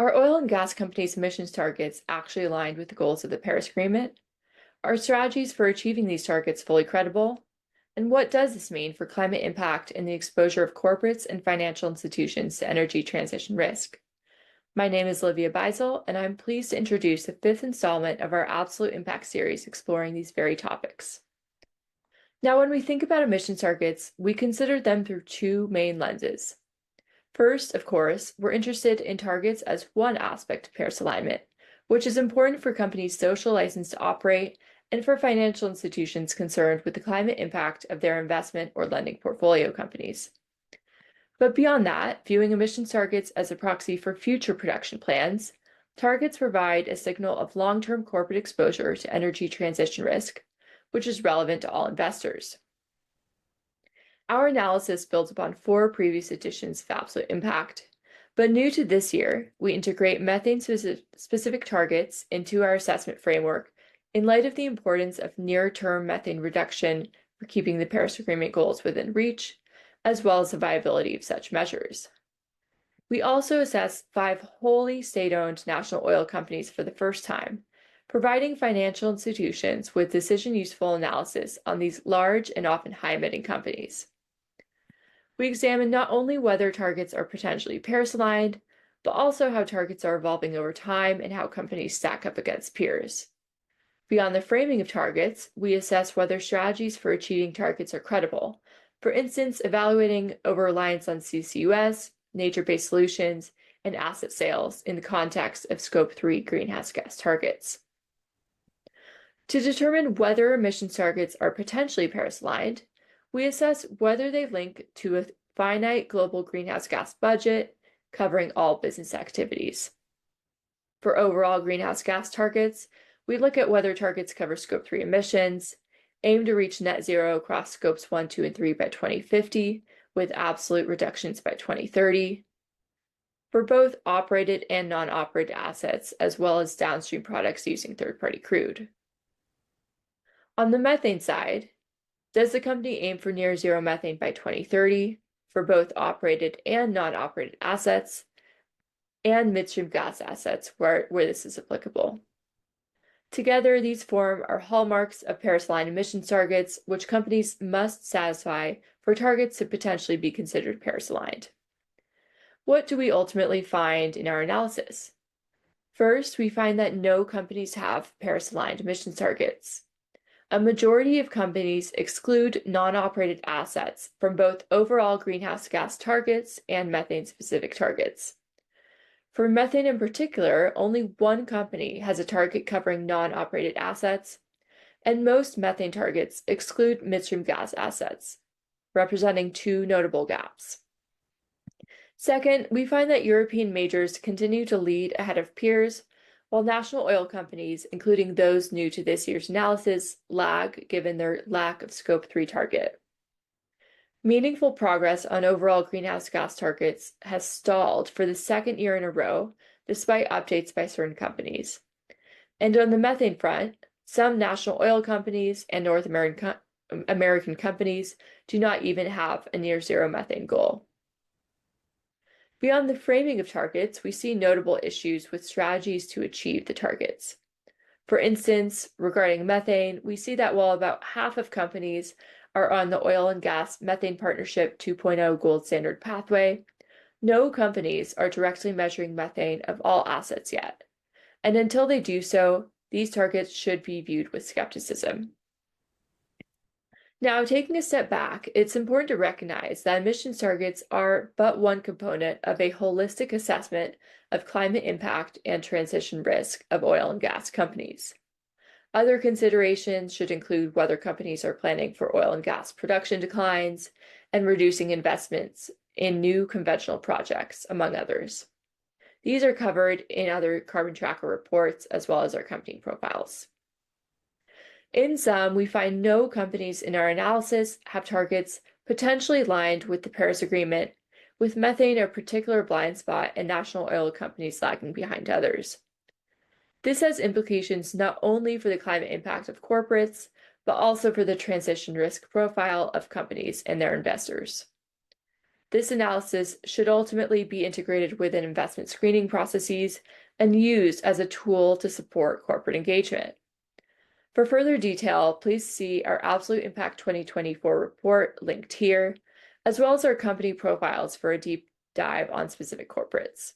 Are oil and gas companies' emissions targets actually aligned with the goals of the Paris Agreement? Are strategies for achieving these targets fully credible? And what does this mean for climate impact and the exposure of corporates and financial institutions to energy transition risk? My name is Olivia Bisel, and I'm pleased to introduce the fifth installment of our Absolute Impact series exploring these very topics. Now, when we think about emissions targets, we consider them through two main lenses. First, of course, we're interested in targets as one aspect of Paris alignment, which is important for companies' social license to operate and for financial institutions concerned with the climate impact of their investment or lending portfolio companies. But beyond that, viewing emissions targets as a proxy for future production plans, targets provide a signal of long-term corporate exposure to energy transition risk, which is relevant to all investors. Our analysis builds upon four previous editions of Absolute Impact, but new to this year, we integrate methane-specific targets into our assessment framework in light of the importance of near-term methane reduction for keeping the Paris Agreement goals within reach, as well as the viability of such measures. We also assess 5 wholly state-owned national oil companies for the first time, providing financial institutions with decision-useful analysis on these large and often high-emitting companies. We examine not only whether targets are potentially Paris-aligned, but also how targets are evolving over time and how companies stack up against peers. Beyond the framing of targets, we assess whether strategies for achieving targets are credible, for instance, evaluating over-reliance on CCUS, nature-based solutions, and asset sales in the context of Scope 3 greenhouse gas targets. To determine whether emissions targets are potentially Paris-aligned, we assess whether they link to a finite global greenhouse gas budget covering all business activities. For overall greenhouse gas targets, we look at whether targets cover Scope 3 emissions, aim to reach net zero across Scopes 1, 2, and 3 by 2050, with absolute reductions by 2030, for both operated and non-operated assets, as well as downstream products using third-party crude. On the methane side, does the company aim for near zero methane by 2030 for both operated and non-operated assets and midstream gas assets where this is applicable? Together, these form our hallmarks of Paris-aligned emissions targets, which companies must satisfy for targets to potentially be considered Paris-aligned. What do we ultimately find in our analysis? First, we find that no companies have Paris-aligned emissions targets. A majority of companies exclude non-operated assets from both overall greenhouse gas targets and methane-specific targets. For methane in particular, only one company has a target covering non-operated assets, and most methane targets exclude midstream gas assets, representing two notable gaps. Second, we find that European majors continue to lead ahead of peers, while national oil companies, including those new to this year's analysis, lag given their lack of Scope 3 target. Meaningful progress on overall greenhouse gas targets has stalled for the second year in a row, despite updates by certain companies. And on the methane front, some national oil companies and North American companies do not even have a near zero methane goal. Beyond the framing of targets, we see notable issues with strategies to achieve the targets. For instance, regarding methane, we see that while about half of companies are on the Oil and Gas Methane Partnership 2.0 Gold Standard pathway, no companies are directly measuring methane of all assets yet. And until they do so, these targets should be viewed with skepticism. Now, taking a step back, it's important to recognize that emissions targets are but one component of a holistic assessment of climate impact and transition risk of oil and gas companies. Other considerations should include whether companies are planning for oil and gas production declines and reducing investments in new conventional projects, among others. These are covered in other carbon tracker reports as well as our company profiles. In sum, we find no companies in our analysis have targets potentially aligned with the Paris Agreement, with methane a particular blind spot and national oil companies lagging behind others. This has implications not only for the climate impact of corporates, but also for the transition risk profile of companies and their investors. This analysis should ultimately be integrated within investment screening processes and used as a tool to support corporate engagement. For further detail, please see our Absolute Impact 2024 report linked here, as well as our company profiles for a deep dive on specific corporates.